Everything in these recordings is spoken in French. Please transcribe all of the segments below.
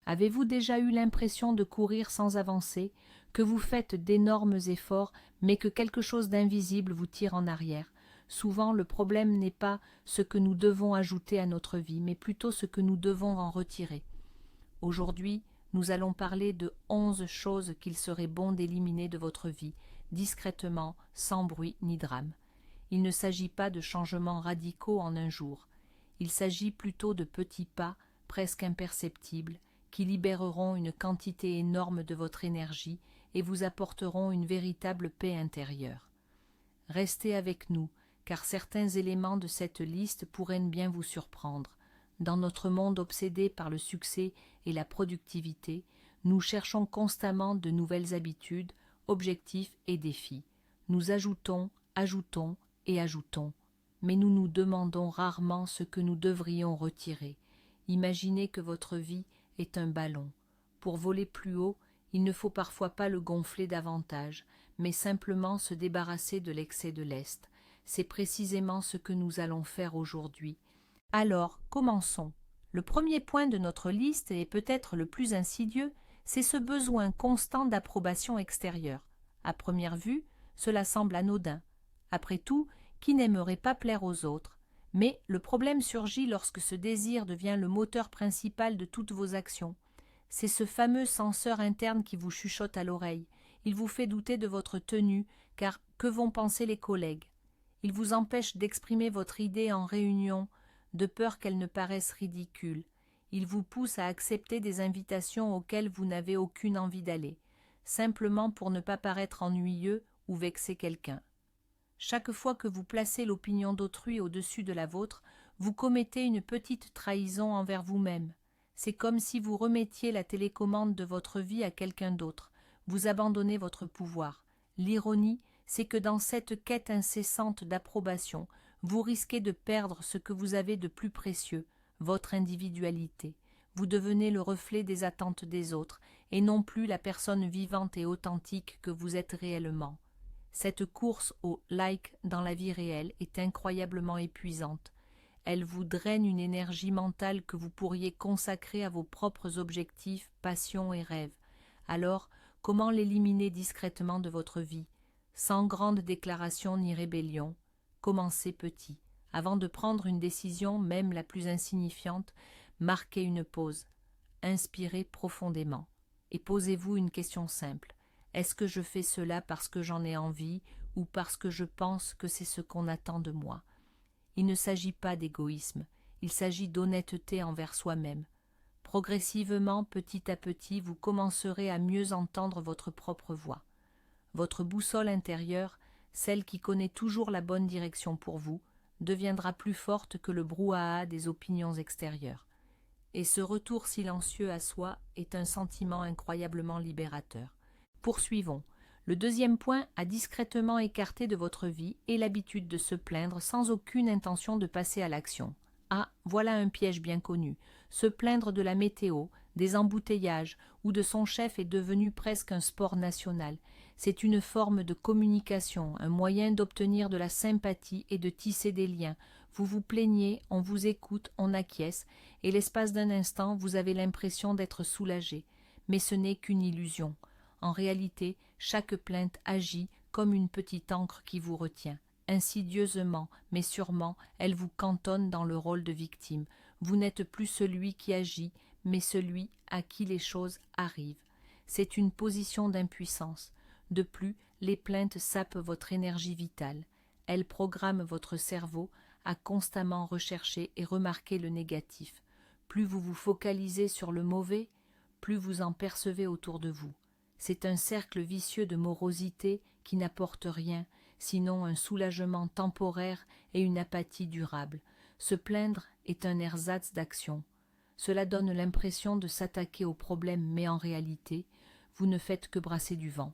Avez-vous déjà eu l'impression de courir sans avancer, que vous faites d'énormes efforts, mais que quelque chose d'invisible vous tire en arrière? Souvent, le problème n'est pas ce que nous devons ajouter à notre vie, mais plutôt ce que nous devons en retirer. Aujourd'hui, nous allons parler de 11 choses qu'il serait bon d'éliminer de votre vie, discrètement, sans bruit ni drame. Il ne s'agit pas de changements radicaux en un jour. Il s'agit plutôt de petits pas, presque imperceptibles, qui libéreront une quantité énorme de votre énergie et vous apporteront une véritable paix intérieure. Restez avec nous, car certains éléments de cette liste pourraient bien vous surprendre. Dans notre monde obsédé par le succès et la productivité, nous cherchons constamment de nouvelles habitudes, objectifs et défis. Nous ajoutons et ajoutons, mais nous nous demandons rarement ce que nous devrions retirer. Imaginez que votre vie est un ballon. Pour voler plus haut, il ne faut parfois pas le gonfler davantage, mais simplement se débarrasser de l'excès de lest. C'est précisément ce que nous allons faire aujourd'hui. Alors, commençons. Le premier point de notre liste, et peut-être le plus insidieux, c'est ce besoin constant d'approbation extérieure. À première vue, cela semble anodin. Après tout, qui n'aimerait pas plaire aux autres? Mais le problème surgit lorsque ce désir devient le moteur principal de toutes vos actions. C'est ce fameux censeur interne qui vous chuchote à l'oreille. Il vous fait douter de votre tenue, car que vont penser les collègues? Il vous empêche d'exprimer votre idée en réunion, de peur qu'elle ne paraisse ridicule. Il vous pousse à accepter des invitations auxquelles vous n'avez aucune envie d'aller, simplement pour ne pas paraître ennuyeux ou vexer quelqu'un. Chaque fois que vous placez l'opinion d'autrui au-dessus de la vôtre, vous commettez une petite trahison envers vous-même. C'est comme si vous remettiez la télécommande de votre vie à quelqu'un d'autre. Vous abandonnez votre pouvoir. L'ironie, c'est que dans cette quête incessante d'approbation, vous risquez de perdre ce que vous avez de plus précieux, votre individualité. Vous devenez le reflet des attentes des autres, et non plus la personne vivante et authentique que vous êtes réellement. Cette course au like dans la vie réelle est incroyablement épuisante. Elle vous draine une énergie mentale que vous pourriez consacrer à vos propres objectifs, passions et rêves. Alors, comment l'éliminer discrètement de votre vie, sans grande déclaration ni rébellion? Commencez petit. Avant de prendre une décision, même la plus insignifiante, marquez une pause. Inspirez profondément. Et posez-vous une question simple. Est-ce que je fais cela parce que j'en ai envie ou parce que je pense que c'est ce qu'on attend de moi? Il ne s'agit pas d'égoïsme, il s'agit d'honnêteté envers soi-même. Progressivement, petit à petit, vous commencerez à mieux entendre votre propre voix. Votre boussole intérieure, celle qui connaît toujours la bonne direction pour vous, deviendra plus forte que le brouhaha des opinions extérieures. Et ce retour silencieux à soi est un sentiment incroyablement libérateur. Poursuivons. Le deuxième point à discrètement écarter de votre vie est l'habitude de se plaindre sans aucune intention de passer à l'action. Ah, voilà un piège bien connu. Se plaindre de la météo, des embouteillages ou de son chef est devenu presque un sport national. C'est une forme de communication, un moyen d'obtenir de la sympathie et de tisser des liens. Vous vous plaignez, on vous écoute, on acquiesce, et l'espace d'un instant, vous avez l'impression d'être soulagé. Mais ce n'est qu'une illusion. En réalité, chaque plainte agit comme une petite ancre qui vous retient. Insidieusement, mais sûrement, elle vous cantonne dans le rôle de victime. Vous n'êtes plus celui qui agit, mais celui à qui les choses arrivent. C'est une position d'impuissance. De plus, les plaintes sapent votre énergie vitale. Elles programment votre cerveau à constamment rechercher et remarquer le négatif. Plus vous vous focalisez sur le mauvais, plus vous en percevez autour de vous. C'est un cercle vicieux de morosité qui n'apporte rien, sinon un soulagement temporaire et une apathie durable. Se plaindre est un ersatz d'action. Cela donne l'impression de s'attaquer au problème, mais en réalité, vous ne faites que brasser du vent.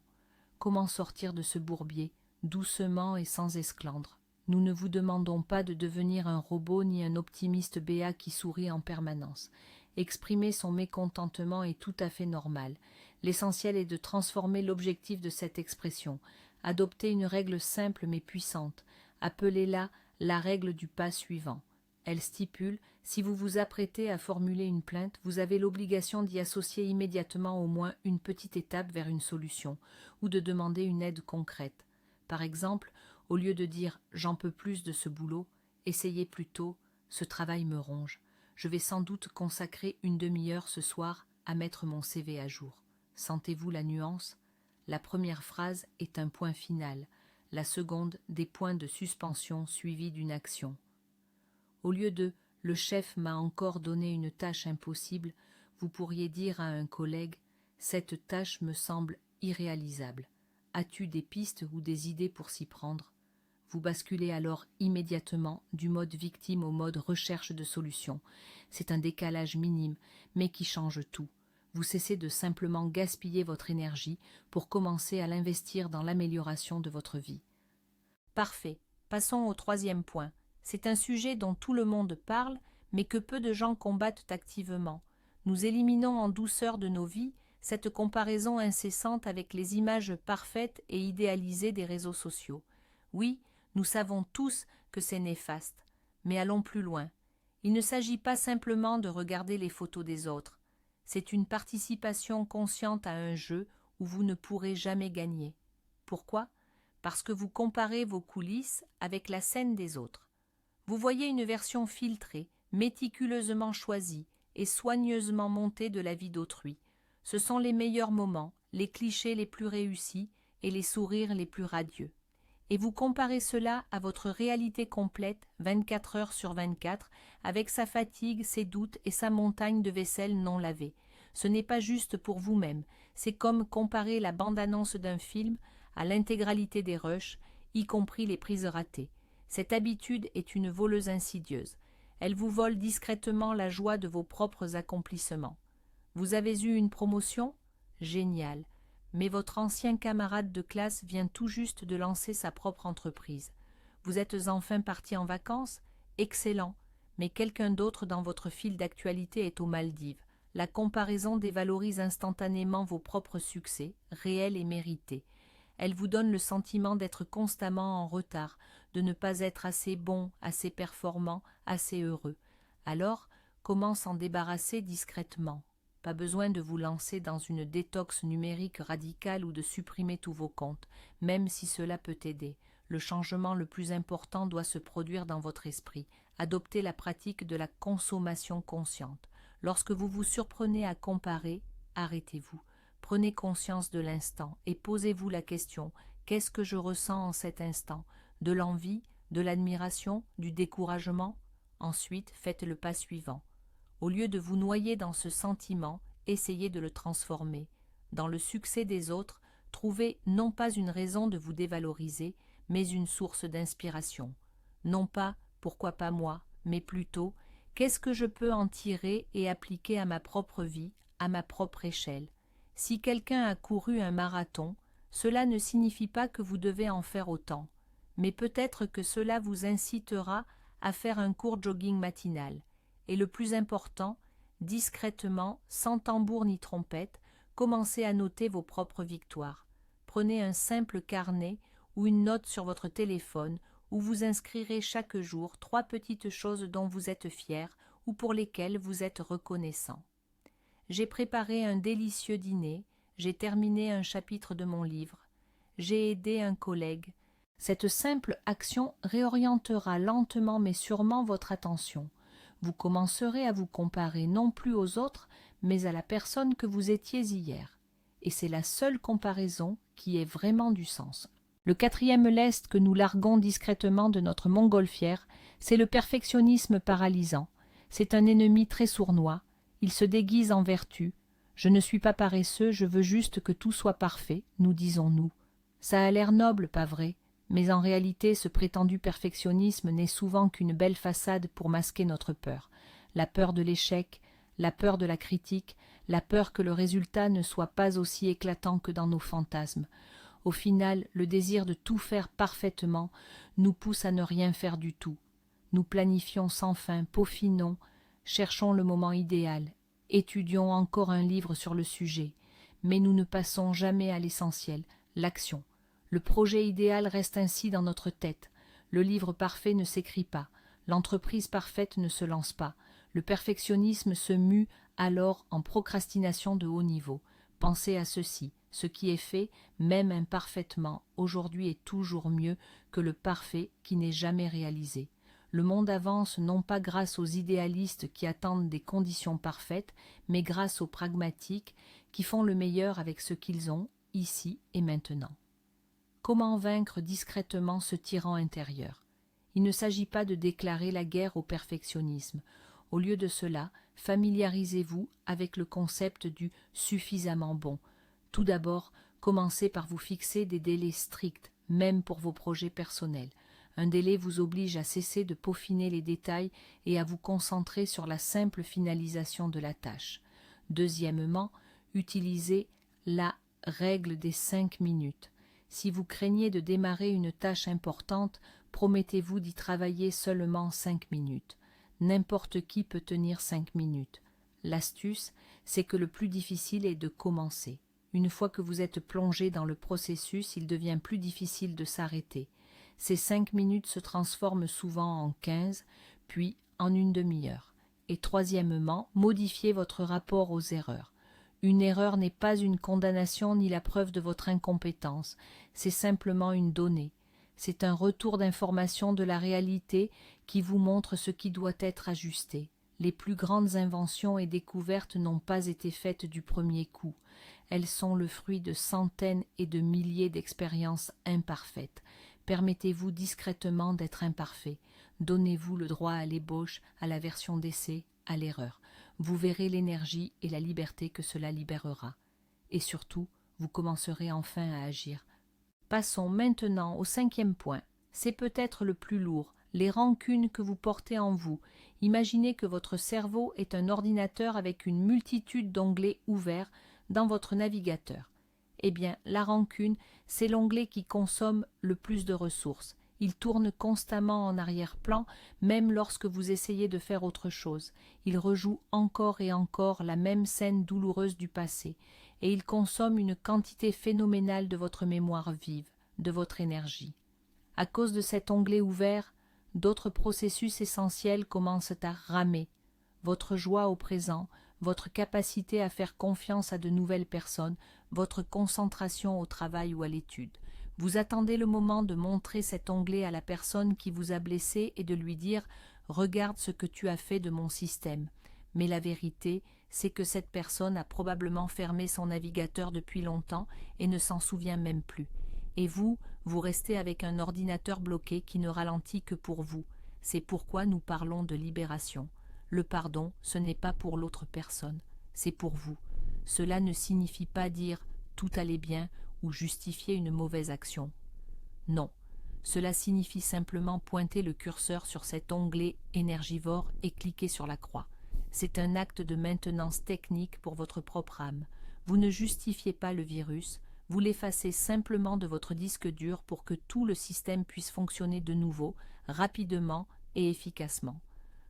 Comment sortir de ce bourbier, doucement et sans esclandre? Nous ne vous demandons pas de devenir un robot ni un optimiste béat qui sourit en permanence. Exprimer son mécontentement est tout à fait normal. L'essentiel est de transformer l'objectif de cette expression. Adopter une règle simple mais puissante. Appelez-la la règle du pas suivant. Elle stipule, si vous vous apprêtez à formuler une plainte, vous avez l'obligation d'y associer immédiatement au moins une petite étape vers une solution, ou de demander une aide concrète. Par exemple, au lieu de dire « j'en peux plus de ce boulot », essayez plutôt « ce travail me ronge ». Je vais sans doute consacrer une demi-heure ce soir à mettre mon CV à jour. Sentez-vous la nuance? La première phrase est un point final, la seconde des points de suspension suivis d'une action. Au lieu de « le chef m'a encore donné une tâche impossible », vous pourriez dire à un collègue « cette tâche me semble irréalisable. As-tu des pistes ou des idées pour s'y prendre ?» Vous basculez alors immédiatement du mode victime au mode recherche de solutions. C'est un décalage minime, mais qui change tout. Vous cessez de simplement gaspiller votre énergie pour commencer à l'investir dans l'amélioration de votre vie. Parfait. Passons au troisième point. C'est un sujet dont tout le monde parle, mais que peu de gens combattent activement. Nous éliminons en douceur de nos vies cette comparaison incessante avec les images parfaites et idéalisées des réseaux sociaux. Oui, nous savons tous que c'est néfaste, mais allons plus loin. Il ne s'agit pas simplement de regarder les photos des autres. C'est une participation consciente à un jeu où vous ne pourrez jamais gagner. Pourquoi ? Parce que vous comparez vos coulisses avec la scène des autres. Vous voyez une version filtrée, méticuleusement choisie et soigneusement montée de la vie d'autrui. Ce sont les meilleurs moments, les clichés les plus réussis et les sourires les plus radieux. Et vous comparez cela à votre réalité complète, 24 heures sur 24, avec sa fatigue, ses doutes et sa montagne de vaisselle non lavée. Ce n'est pas juste pour vous-même, c'est comme comparer la bande-annonce d'un film à l'intégralité des rushs, y compris les prises ratées. Cette habitude est une voleuse insidieuse. Elle vous vole discrètement la joie de vos propres accomplissements. Vous avez eu une promotion ? Génial. Mais votre ancien camarade de classe vient tout juste de lancer sa propre entreprise. Vous êtes enfin parti en vacances? Excellent. Mais quelqu'un d'autre dans votre fil d'actualité est aux Maldives. La comparaison dévalorise instantanément vos propres succès, réels et mérités. Elle vous donne le sentiment d'être constamment en retard, de ne pas être assez bon, assez performant, assez heureux. Alors, comment s'en débarrasser discrètement? Pas besoin de vous lancer dans une détox numérique radicale ou de supprimer tous vos comptes, même si cela peut aider. Le changement le plus important doit se produire dans votre esprit. Adoptez la pratique de la consommation consciente. Lorsque vous vous surprenez à comparer, arrêtez-vous. Prenez conscience de l'instant et posez-vous la question « Qu'est-ce que je ressens en cet instant? De l'envie, de l'admiration, du découragement ?» Ensuite, faites le pas suivant. Au lieu de vous noyer dans ce sentiment, essayez de le transformer. Dans le succès des autres, trouvez non pas une raison de vous dévaloriser, mais une source d'inspiration. Non pas « pourquoi pas moi », mais plutôt « qu'est-ce que je peux en tirer et appliquer à ma propre vie, à ma propre échelle ?» Si quelqu'un a couru un marathon, cela ne signifie pas que vous devez en faire autant, mais peut-être que cela vous incitera à faire un court jogging matinal. Et le plus important, discrètement, sans tambour ni trompette, commencez à noter vos propres victoires. Prenez un simple carnet ou une note sur votre téléphone où vous inscrirez chaque jour 3 petites choses dont vous êtes fier ou pour lesquelles vous êtes reconnaissant. J'ai préparé un délicieux dîner, j'ai terminé un chapitre de mon livre, j'ai aidé un collègue. Cette simple action réorientera lentement mais sûrement votre attention. Vous commencerez à vous comparer non plus aux autres, mais à la personne que vous étiez hier. Et c'est la seule comparaison qui ait vraiment du sens. Le 4e lest que nous larguons discrètement de notre montgolfière, c'est le perfectionnisme paralysant. C'est un ennemi très sournois. Il se déguise en vertu. Je ne suis pas paresseux, je veux juste que tout soit parfait, nous disons-nous. Ça a l'air noble, pas vrai? Mais en réalité, ce prétendu perfectionnisme n'est souvent qu'une belle façade pour masquer notre peur. La peur de l'échec, la peur de la critique, la peur que le résultat ne soit pas aussi éclatant que dans nos fantasmes. Au final, le désir de tout faire parfaitement nous pousse à ne rien faire du tout. Nous planifions sans fin, peaufinons, cherchons le moment idéal, étudions encore un livre sur le sujet, mais nous ne passons jamais à l'essentiel, l'action. Le projet idéal reste ainsi dans notre tête. Le livre parfait ne s'écrit pas. L'entreprise parfaite ne se lance pas. Le perfectionnisme se mue alors en procrastination de haut niveau. Pensez à ceci, ce qui est fait, même imparfaitement, aujourd'hui est toujours mieux que le parfait qui n'est jamais réalisé. Le monde avance non pas grâce aux idéalistes qui attendent des conditions parfaites, mais grâce aux pragmatiques qui font le meilleur avec ce qu'ils ont, ici et maintenant. Comment vaincre discrètement ce tyran intérieur? Il ne s'agit pas de déclarer la guerre au perfectionnisme. Au lieu de cela, familiarisez-vous avec le concept du suffisamment bon. Tout d'abord, commencez par vous fixer des délais stricts, même pour vos projets personnels. Un délai vous oblige à cesser de peaufiner les détails et à vous concentrer sur la simple finalisation de la tâche. Deuxièmement, utilisez la règle des 5 minutes. Si vous craignez de démarrer une tâche importante, promettez-vous d'y travailler seulement 5 minutes. N'importe qui peut tenir 5 minutes. L'astuce, c'est que le plus difficile est de commencer. Une fois que vous êtes plongé dans le processus, il devient plus difficile de s'arrêter. Ces 5 minutes se transforment souvent en 15, puis en une demi-heure. Et troisièmement, modifiez votre rapport aux erreurs. Une erreur n'est pas une condamnation ni la preuve de votre incompétence, c'est simplement une donnée. C'est un retour d'information de la réalité qui vous montre ce qui doit être ajusté. Les plus grandes inventions et découvertes n'ont pas été faites du premier coup. Elles sont le fruit de centaines et de milliers d'expériences imparfaites. Permettez-vous discrètement d'être imparfait. Donnez-vous le droit à l'ébauche, à la version d'essai, à l'erreur. Vous verrez l'énergie et la liberté que cela libérera. Et surtout, vous commencerez enfin à agir. Passons maintenant au 5e point. C'est peut-être le plus lourd, les rancunes que vous portez en vous. Imaginez que votre cerveau est un ordinateur avec une multitude d'onglets ouverts dans votre navigateur. Eh bien, la rancune, c'est l'onglet qui consomme le plus de ressources. Il tourne constamment en arrière-plan, même lorsque vous essayez de faire autre chose. Il rejoue encore et encore la même scène douloureuse du passé, et il consomme une quantité phénoménale de votre mémoire vive, de votre énergie. À cause de cet onglet ouvert, d'autres processus essentiels commencent à ramer. Votre joie au présent, votre capacité à faire confiance à de nouvelles personnes, votre concentration au travail ou à l'étude. Vous attendez le moment de montrer cet onglet à la personne qui vous a blessé et de lui dire « Regarde ce que tu as fait de mon système ». Mais la vérité, c'est que cette personne a probablement fermé son navigateur depuis longtemps et ne s'en souvient même plus. Et vous, vous restez avec un ordinateur bloqué qui ne ralentit que pour vous. C'est pourquoi nous parlons de libération. Le pardon, ce n'est pas pour l'autre personne, c'est pour vous. Cela ne signifie pas dire « tout allait bien » ou justifier une mauvaise action. Non, cela signifie simplement pointer le curseur sur cet onglet énergivore et cliquer sur la croix. C'est un acte de maintenance technique pour votre propre âme. Vous ne justifiez pas le virus, vous l'effacez simplement de votre disque dur pour que tout le système puisse fonctionner de nouveau, rapidement et efficacement.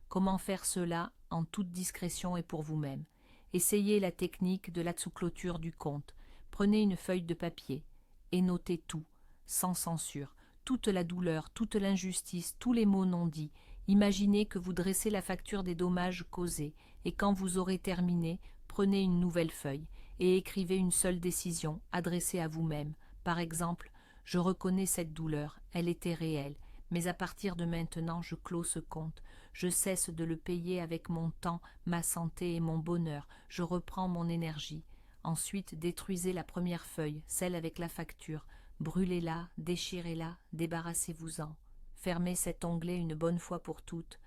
Comment faire cela en toute discrétion et pour vous-même? Essayez la technique de la sous-clôture du compte. Prenez une feuille de papier et notez tout, sans censure, toute la douleur, toute l'injustice, tous les mots non dits. Imaginez que vous dressez la facture des dommages causés et quand vous aurez terminé, prenez une nouvelle feuille et écrivez une seule décision adressée à vous-même. Par exemple, « Je reconnais cette douleur, elle était réelle, mais à partir de maintenant, je clôt ce compte. Je cesse de le payer avec mon temps, ma santé et mon bonheur. Je reprends mon énergie. » Ensuite, détruisez la première feuille, celle avec la facture. Brûlez-la, déchirez-la, débarrassez-vous-en. Fermez cet onglet une bonne fois pour toutes.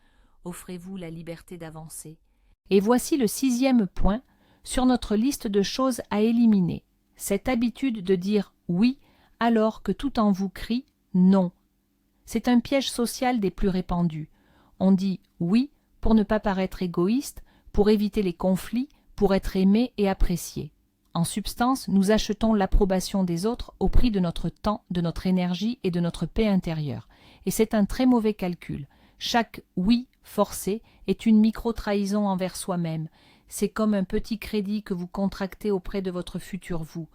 Offrez-vous la liberté d'avancer. Et voici le 6e point sur notre liste de choses à éliminer. Cette habitude de dire « oui » alors que tout en vous crie « non ». C'est un piège social des plus répandus. On dit « oui » pour ne pas paraître égoïste, pour éviter les conflits, pour être aimé et apprécié. En substance, nous achetons l'approbation des autres au prix de notre temps, de notre énergie et de notre paix intérieure. Et c'est un très mauvais calcul. Chaque « oui » forcé est une micro-trahison envers soi-même. C'est comme un petit crédit que vous contractez auprès de votre futur vous.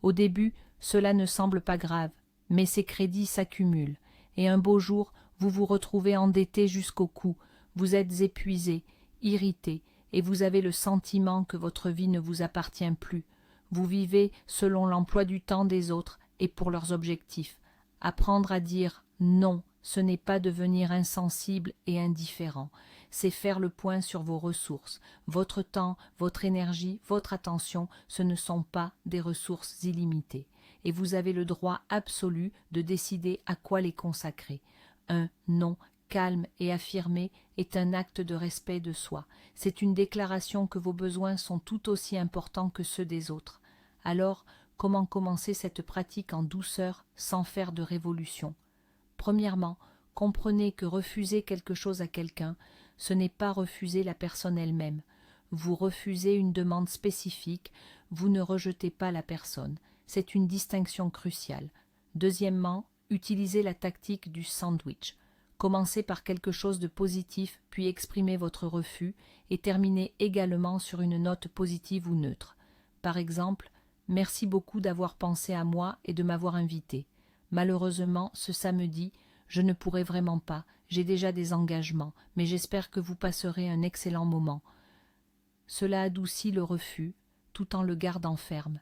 Au début, cela ne semble pas grave, mais ces crédits s'accumulent. Et un beau jour, Vous vous retrouvez endetté jusqu'au cou, vous êtes épuisé, irrité, et vous avez le sentiment que votre vie ne vous appartient plus. Vous vivez selon l'emploi du temps des autres et pour leurs objectifs. Apprendre à dire non, ce n'est pas devenir insensible et indifférent, c'est faire le point sur vos ressources. Votre temps, votre énergie, votre attention, ce ne sont pas des ressources illimitées. Et vous avez le droit absolu de décider à quoi les consacrer. Un non calme et affirmé est un acte de respect de soi. C'est une déclaration que vos besoins sont tout aussi importants que ceux des autres. Alors, comment commencer cette pratique en douceur sans faire de révolution? Premièrement, comprenez que refuser quelque chose à quelqu'un, ce n'est pas refuser la personne elle-même. Vous refusez une demande spécifique, vous ne rejetez pas la personne. C'est une distinction cruciale. Deuxièmement, utilisez la tactique du sandwich. Commencez par quelque chose de positif, puis exprimez votre refus et terminez également sur une note positive ou neutre. Par exemple, merci beaucoup d'avoir pensé à moi et de m'avoir invité. Malheureusement, ce samedi, je ne pourrai vraiment pas, j'ai déjà des engagements, mais j'espère que vous passerez un excellent moment. Cela adoucit le refus, tout en le gardant ferme.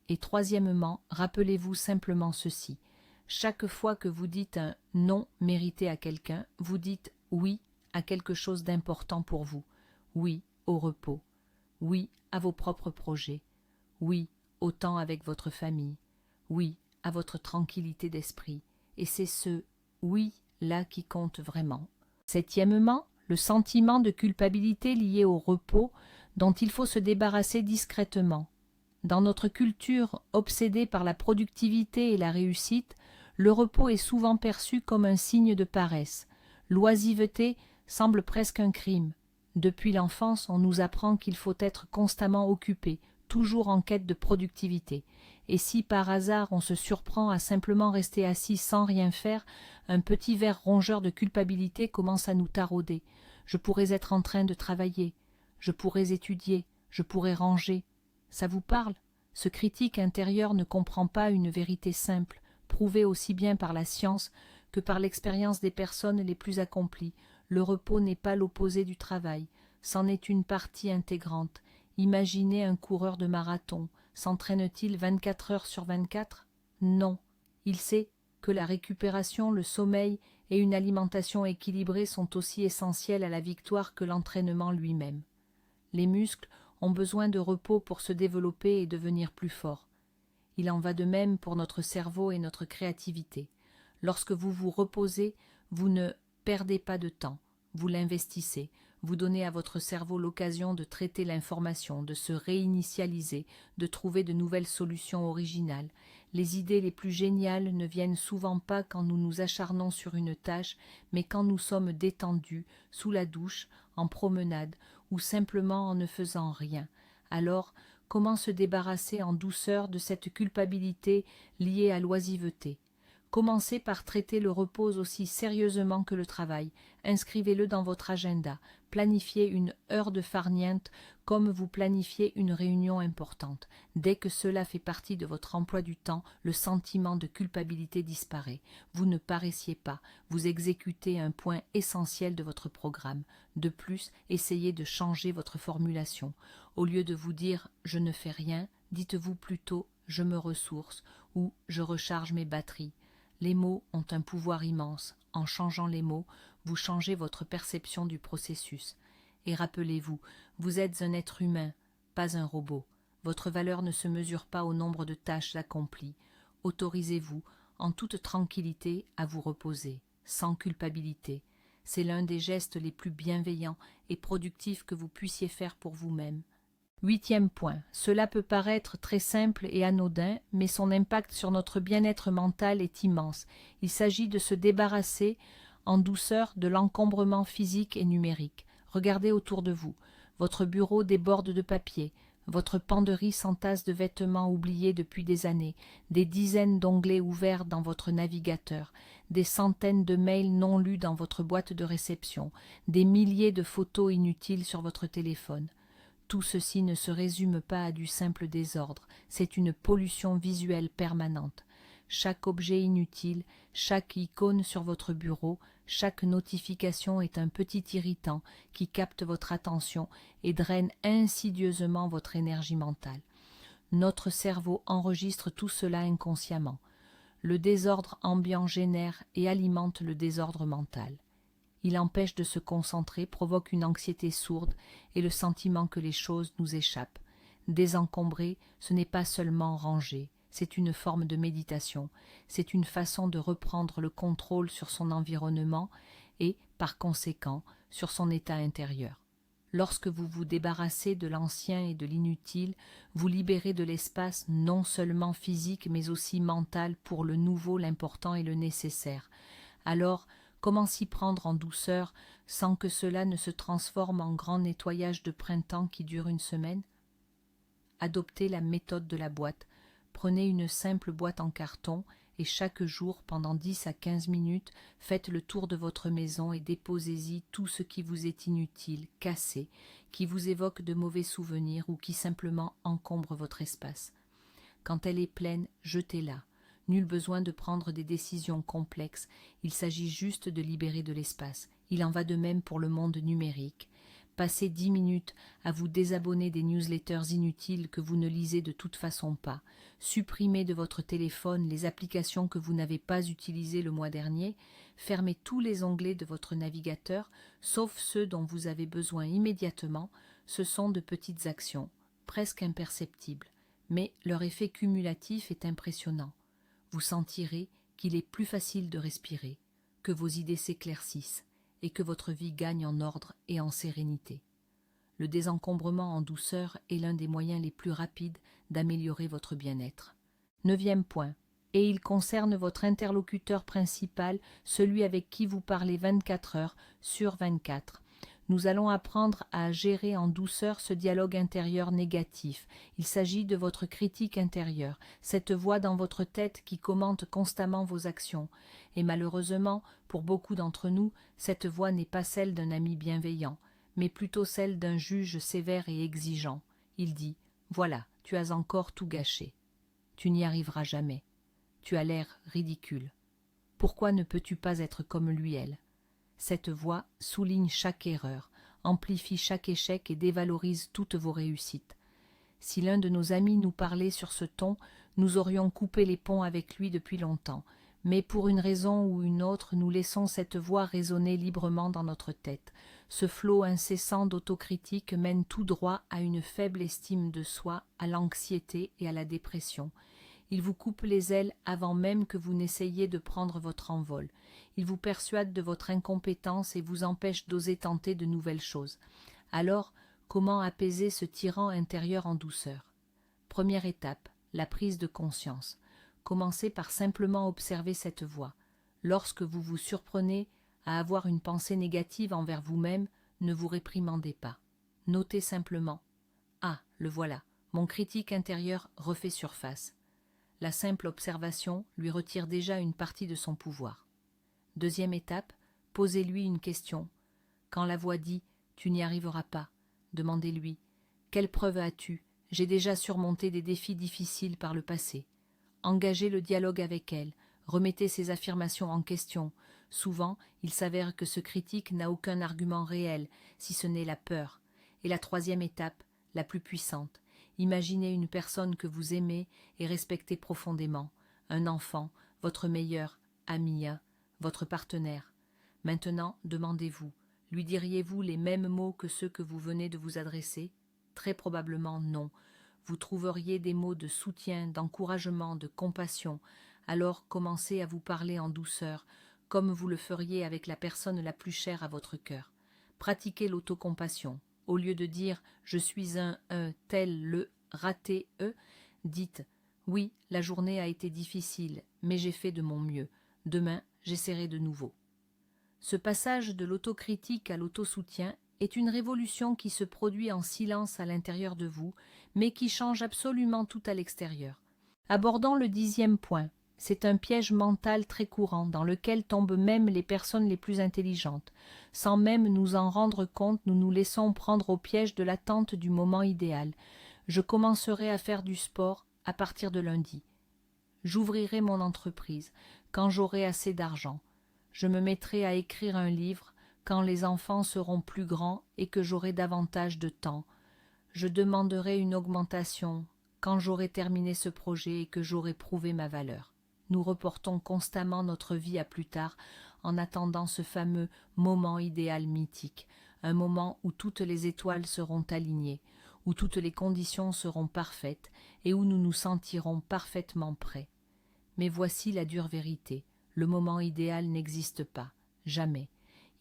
Et troisièmement, rappelez-vous simplement ceci. Chaque fois que vous dites un non mérité à quelqu'un, vous dites oui à quelque chose d'important pour vous. Oui au repos. Oui à vos propres projets. Oui au temps avec votre famille. Oui à votre tranquillité d'esprit. Et c'est ce oui-là qui compte vraiment. Septièmement, le sentiment de culpabilité lié au repos dont il faut se débarrasser discrètement. Dans notre culture obsédée par la productivité et la réussite, le repos est souvent perçu comme un signe de paresse. L'oisiveté semble presque un crime. Depuis l'enfance, on nous apprend qu'il faut être constamment occupé, toujours en quête de productivité. Et si par hasard on se surprend à simplement rester assis sans rien faire, un petit ver rongeur de culpabilité commence à nous tarauder. Je pourrais être en train de travailler, je pourrais étudier, je pourrais ranger. Ça vous parle? Ce critique intérieur ne comprend pas une vérité simple, prouvée aussi bien par la science que par l'expérience des personnes les plus accomplies. Le repos n'est pas l'opposé du travail, c'en est une partie intégrante. Imaginez un coureur de marathon. S'entraîne-t-il 24 heures sur 24? Non. Il sait que la récupération, le sommeil et une alimentation équilibrée sont aussi essentiels à la victoire que l'entraînement lui-même. Les muscles ont besoin de repos pour se développer et devenir plus forts. Il en va de même pour notre cerveau et notre créativité. Lorsque vous vous reposez, vous ne perdez pas de temps, vous l'investissez. Vous donnez à votre cerveau l'occasion de traiter l'information, de se réinitialiser, de trouver de nouvelles solutions originales. Les idées les plus géniales ne viennent souvent pas quand nous nous acharnons sur une tâche, mais quand nous sommes détendus, sous la douche, en promenade, ou simplement en ne faisant rien. Alors, comment se débarrasser en douceur de cette culpabilité liée à l'oisiveté? Commencez par traiter le repos aussi sérieusement que le travail. Inscrivez-le dans votre agenda. Planifiez une heure de farniente comme vous planifiez une réunion importante. Dès que cela fait partie de votre emploi du temps, le sentiment de culpabilité disparaît. Vous ne paraissiez pas, vous exécutez un point essentiel de votre programme. De plus, essayez de changer votre formulation. Au lieu de vous dire « je ne fais rien », dites-vous plutôt « je me ressource » ou « je recharge mes batteries ». Les mots ont un pouvoir immense. En changeant les mots, vous changez votre perception du processus. Et rappelez-vous, vous êtes un être humain, pas un robot. Votre valeur ne se mesure pas au nombre de tâches accomplies. Autorisez-vous, en toute tranquillité, à vous reposer, sans culpabilité. C'est l'un des gestes les plus bienveillants et productifs que vous puissiez faire pour vous-même. 8e point. Cela peut paraître très simple et anodin, mais son impact sur notre bien-être mental est immense. Il s'agit de se débarrasser en douceur de l'encombrement physique et numérique. Regardez autour de vous. Votre bureau déborde de papier. Votre penderie s'entasse de vêtements oubliés depuis des années. Des dizaines d'onglets ouverts dans votre navigateur. Des centaines de mails non lus dans votre boîte de réception. Des milliers de photos inutiles sur votre téléphone. Tout ceci ne se résume pas à du simple désordre, c'est une pollution visuelle permanente. chaque objet inutile, chaque icône sur votre bureau, chaque notification est un petit irritant qui capte votre attention et draine insidieusement votre énergie mentale. Notre cerveau enregistre tout cela inconsciemment. Le désordre ambiant génère et alimente le désordre mental. Il empêche de se concentrer, provoque une anxiété sourde et le sentiment que les choses nous échappent. Désencombrer, ce n'est pas seulement ranger, c'est une forme de méditation, c'est une façon de reprendre le contrôle sur son environnement et, par conséquent, sur son état intérieur. Lorsque vous vous débarrassez de l'ancien et de l'inutile, vous libérez de l'espace non seulement physique mais aussi mental pour le nouveau, l'important et le nécessaire. Alors, comment s'y prendre en douceur sans que cela ne se transforme en grand nettoyage de printemps qui dure une semaine? Adoptez la méthode de la boîte. Prenez une simple boîte en carton et chaque jour, pendant 10 à 15 minutes, faites le tour de votre maison et déposez-y tout ce qui vous est inutile, cassé, qui vous évoque de mauvais souvenirs ou qui simplement encombre votre espace. Quand elle est pleine, jetez-la. Nul besoin de prendre des décisions complexes, il s'agit juste de libérer de l'espace. Il en va de même pour le monde numérique. Passez 10 minutes à vous désabonner des newsletters inutiles que vous ne lisez de toute façon pas. Supprimez de votre téléphone les applications que vous n'avez pas utilisées le mois dernier. Fermez tous les onglets de votre navigateur, sauf ceux dont vous avez besoin immédiatement. Ce sont de petites actions, presque imperceptibles, mais leur effet cumulatif est impressionnant. Vous sentirez qu'il est plus facile de respirer, que vos idées s'éclaircissent et que votre vie gagne en ordre et en sérénité. Le désencombrement en douceur est l'un des moyens les plus rapides d'améliorer votre bien-être. 9e point, et il concerne votre interlocuteur principal, celui avec qui vous parlez 24 heures sur 24. Nous allons apprendre à gérer en douceur ce dialogue intérieur négatif. Il s'agit de votre critique intérieure, cette voix dans votre tête qui commente constamment vos actions. Et malheureusement, pour beaucoup d'entre nous, cette voix n'est pas celle d'un ami bienveillant, mais plutôt celle d'un juge sévère et exigeant. Il dit « Voilà, tu as encore tout gâché. Tu n'y arriveras jamais. Tu as l'air ridicule. Pourquoi ne peux-tu pas être comme lui, elle ?» Cette voix souligne chaque erreur, amplifie chaque échec et dévalorise toutes vos réussites. Si l'un de nos amis nous parlait sur ce ton, nous aurions coupé les ponts avec lui depuis longtemps, mais pour une raison ou une autre, nous laissons cette voix résonner librement dans notre tête. Ce flot incessant d'autocritique mène tout droit à une faible estime de soi, à l'anxiété et à la dépression. Il vous coupe les ailes avant même que vous n'essayiez de prendre votre envol. Il vous persuade de votre incompétence et vous empêche d'oser tenter de nouvelles choses. Alors, comment apaiser ce tyran intérieur en douceur? Première étape, la prise de conscience. Commencez par simplement observer cette voix. Lorsque vous vous surprenez à avoir une pensée négative envers vous-même, ne vous réprimandez pas. Notez simplement « Ah, le voilà, mon critique intérieur refait surface ». La simple observation lui retire déjà une partie de son pouvoir. Deuxième étape, posez-lui une question. Quand la voix dit « Tu n'y arriveras pas », demandez-lui « Quelle preuve as-tu? J'ai déjà surmonté des défis difficiles par le passé. » Engagez le dialogue avec elle, remettez ses affirmations en question. Souvent, il s'avère que ce critique n'a aucun argument réel, si ce n'est la peur. Et la troisième étape, la plus puissante, imaginez une personne que vous aimez et respectez profondément, un enfant, votre meilleur ami, votre partenaire. Maintenant, demandez-vous, lui diriez-vous les mêmes mots que ceux que vous venez de vous adresser? Très probablement non. Vous trouveriez des mots de soutien, d'encouragement, de compassion. Alors commencez à vous parler en douceur, comme vous le feriez avec la personne la plus chère à votre cœur. Pratiquez l'autocompassion. Au lieu de dire « je suis un tel le raté dites « oui, la journée a été difficile, mais j'ai fait de mon mieux. Demain, j'essaierai de nouveau. » Ce passage de l'autocritique à l'autosoutien est une révolution qui se produit en silence à l'intérieur de vous, mais qui change absolument tout à l'extérieur. Abordons le 10e point. C'est un piège mental très courant dans lequel tombent même les personnes les plus intelligentes. Sans même nous en rendre compte, nous nous laissons prendre au piège de l'attente du moment idéal. Je commencerai à faire du sport à partir de lundi. J'ouvrirai mon entreprise quand j'aurai assez d'argent. Je me mettrai à écrire un livre quand les enfants seront plus grands et que j'aurai davantage de temps. Je demanderai une augmentation quand j'aurai terminé ce projet et que j'aurai prouvé ma valeur. Nous reportons constamment notre vie à plus tard en attendant ce fameux moment idéal mythique, un moment où toutes les étoiles seront alignées, où toutes les conditions seront parfaites et où nous nous sentirons parfaitement prêts. Mais voici la dure vérité, le moment idéal n'existe pas, jamais.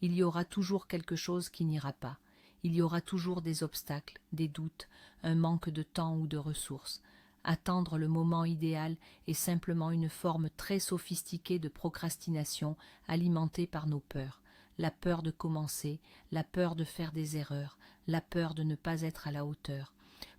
Il y aura toujours quelque chose qui n'ira pas. Il y aura toujours des obstacles, des doutes, un manque de temps ou de ressources. Attendre le moment idéal est simplement une forme très sophistiquée de procrastination alimentée par nos peurs. La peur de commencer, la peur de faire des erreurs, la peur de ne pas être à la hauteur.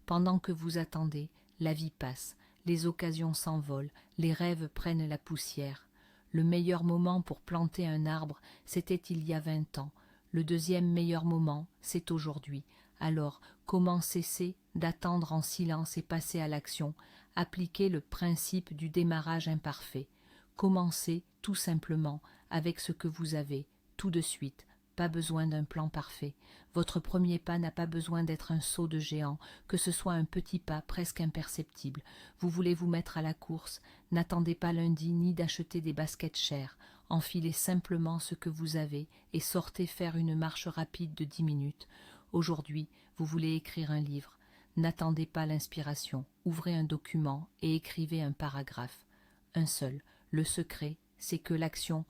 Pendant que vous attendez, la vie passe, les occasions s'envolent, les rêves prennent la poussière. Le meilleur moment pour planter un arbre, c'était il y a 20 ans. Le deuxième meilleur moment, c'est aujourd'hui. Alors, comment cesser d'attendre en silence et passer à l'action, appliquer le principe du démarrage imparfait. Commencez tout simplement avec ce que vous avez, tout de suite. Pas besoin d'un plan parfait. Votre premier pas n'a pas besoin d'être un saut de géant, que ce soit un petit pas presque imperceptible. Vous voulez vous mettre à la course, n'attendez pas lundi ni d'acheter des baskets chères. Enfilez simplement ce que vous avez et sortez faire une marche rapide de 10 minutes. Aujourd'hui, vous voulez écrire un livre. N'attendez pas l'inspiration. Ouvrez un document et écrivez un paragraphe. Un seul. Le secret, c'est que l'action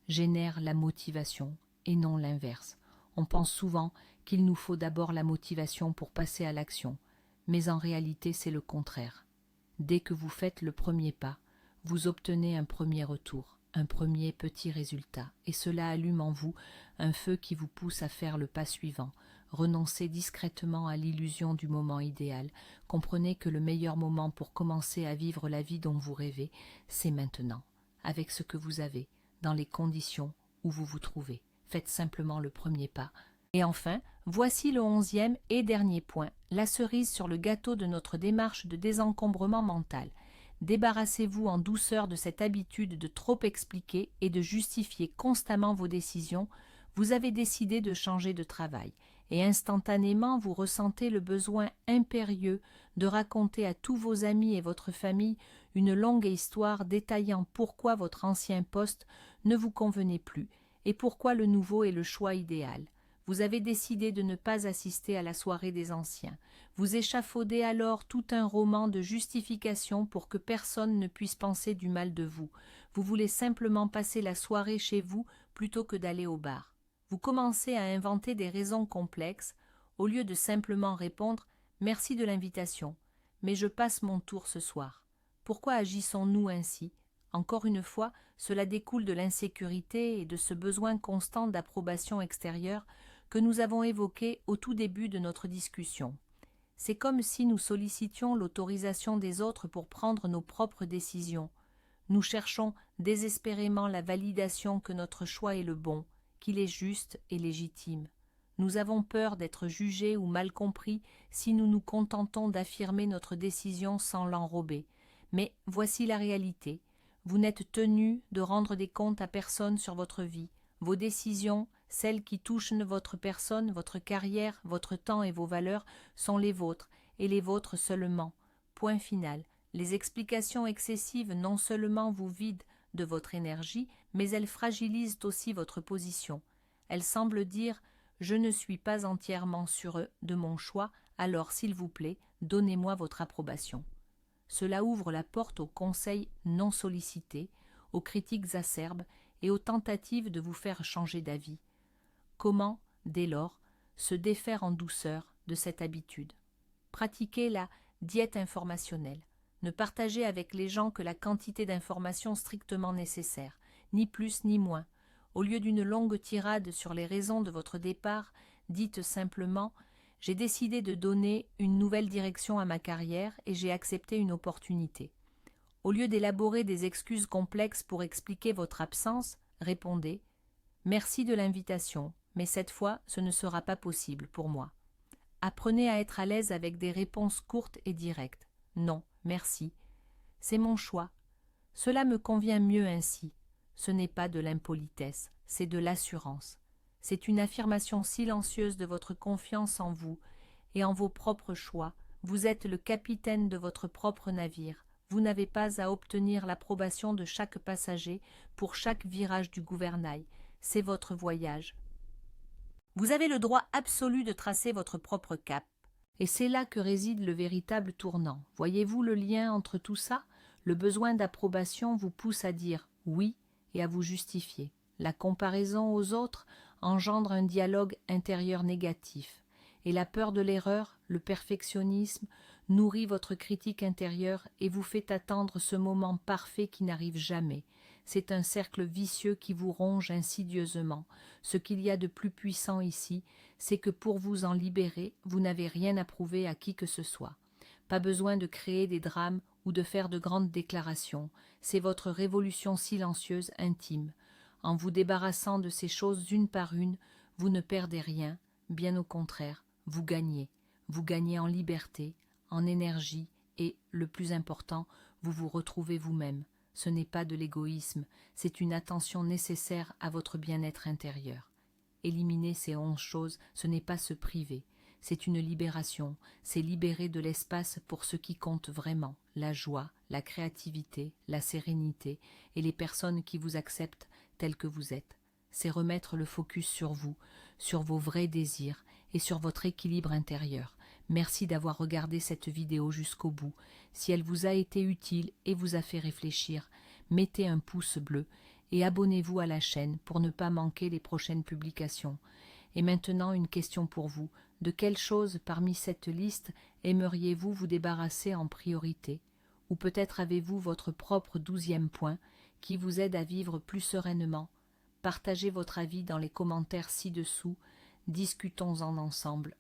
génère la motivation et non l'inverse. On pense souvent qu'il nous faut d'abord la motivation pour passer à l'action, mais en réalité c'est le contraire. Dès que vous faites le premier pas, vous obtenez un premier retour, un premier petit résultat, et cela allume en vous un feu qui vous pousse à faire le pas suivant. Renoncez discrètement à l'illusion du moment idéal. Comprenez que le meilleur moment pour commencer à vivre la vie dont vous rêvez, c'est maintenant, avec ce que vous avez, dans les conditions où vous vous trouvez. Faites simplement le premier pas. Et enfin, voici le 11e et dernier point, la cerise sur le gâteau de notre démarche de désencombrement mental. Débarrassez-vous en douceur de cette habitude de trop expliquer et de justifier constamment vos décisions. Vous avez décidé de changer de travail et instantanément vous ressentez le besoin impérieux de raconter à tous vos amis et votre famille une longue histoire détaillant pourquoi votre ancien poste ne vous convenait plus et pourquoi le nouveau est le choix idéal. Vous avez décidé de ne pas assister à la soirée des anciens. Vous échafaudez alors tout un roman de justification pour que personne ne puisse penser du mal de vous. Vous voulez simplement passer la soirée chez vous plutôt que d'aller au bar. Vous commencez à inventer des raisons complexes au lieu de simplement répondre « Merci de l'invitation, mais je passe mon tour ce soir ». Pourquoi agissons-nous ainsi ? Encore une fois, cela découle de l'insécurité et de ce besoin constant d'approbation extérieure que nous avons évoqué au tout début de notre discussion. C'est comme si nous sollicitions l'autorisation des autres pour prendre nos propres décisions. Nous cherchons désespérément la validation que notre choix est le bon, qu'il est juste et légitime. Nous avons peur d'être jugés ou mal compris si nous nous contentons d'affirmer notre décision sans l'enrober. Mais voici la réalité. Vous n'êtes tenu de rendre des comptes à personne sur votre vie. Vos décisions, celles qui touchent votre personne, votre carrière, votre temps et vos valeurs, sont les vôtres, et les vôtres seulement. Point final. Les explications excessives non seulement vous vident de votre énergie, mais elles fragilisent aussi votre position. Elles semblent dire « Je ne suis pas entièrement sûr de mon choix, alors s'il vous plaît, donnez-moi votre approbation ». Cela ouvre la porte aux conseils non sollicités, aux critiques acerbes et aux tentatives de vous faire changer d'avis. Comment, dès lors, se défaire en douceur de cette habitude? Pratiquez la diète informationnelle. Ne partagez avec les gens que la quantité d'informations strictement nécessaire, ni plus ni moins. Au lieu d'une longue tirade sur les raisons de votre départ, dites simplement « J'ai décidé de donner une nouvelle direction à ma carrière et j'ai accepté une opportunité. » Au lieu d'élaborer des excuses complexes pour expliquer votre absence, répondez « Merci de l'invitation, mais cette fois ce ne sera pas possible pour moi. » Apprenez à être à l'aise avec des réponses courtes et directes. « Non, merci. C'est mon choix. Cela me convient mieux ainsi. Ce n'est pas de l'impolitesse, c'est de l'assurance. C'est une affirmation silencieuse de votre confiance en vous et en vos propres choix. Vous êtes le capitaine de votre propre navire. Vous n'avez pas à obtenir l'approbation de chaque passager pour chaque virage du gouvernail. C'est votre voyage. Vous avez le droit absolu de tracer votre propre cap. Et c'est là que réside le véritable tournant. Voyez-vous le lien entre tout ça? Le besoin d'approbation vous pousse à dire oui et à vous justifier. La comparaison aux autres engendre un dialogue intérieur négatif. Et la peur de l'erreur, le perfectionnisme, nourrit votre critique intérieure et vous fait attendre ce moment parfait qui n'arrive jamais. C'est un cercle vicieux qui vous ronge insidieusement. Ce qu'il y a de plus puissant ici, c'est que pour vous en libérer, vous n'avez rien à prouver à qui que ce soit. Pas besoin de créer des drames ou de faire de grandes déclarations. C'est votre révolution silencieuse intime. En vous débarrassant de ces choses une par une, vous ne perdez rien, bien au contraire, vous gagnez. Vous gagnez en liberté, en énergie et, le plus important, vous vous retrouvez vous-même. Ce n'est pas de l'égoïsme, c'est une attention nécessaire à votre bien-être intérieur. Éliminer ces 11 choses, ce n'est pas se priver, c'est une libération, c'est libérer de l'espace pour ce qui compte vraiment, la joie, la créativité, la sérénité et les personnes qui vous acceptent tels que vous êtes. C'est remettre le focus sur vous, sur vos vrais désirs et sur votre équilibre intérieur. Merci d'avoir regardé cette vidéo jusqu'au bout. Si elle vous a été utile et vous a fait réfléchir, mettez un pouce bleu et abonnez-vous à la chaîne pour ne pas manquer les prochaines publications. Et maintenant, une question pour vous. De quelle chose parmi cette liste aimeriez-vous vous débarrasser en priorité? Ou peut-être avez-vous votre propre 12e point qui vous aide à vivre plus sereinement? Partagez votre avis dans les commentaires ci-dessous. Discutons-en ensemble.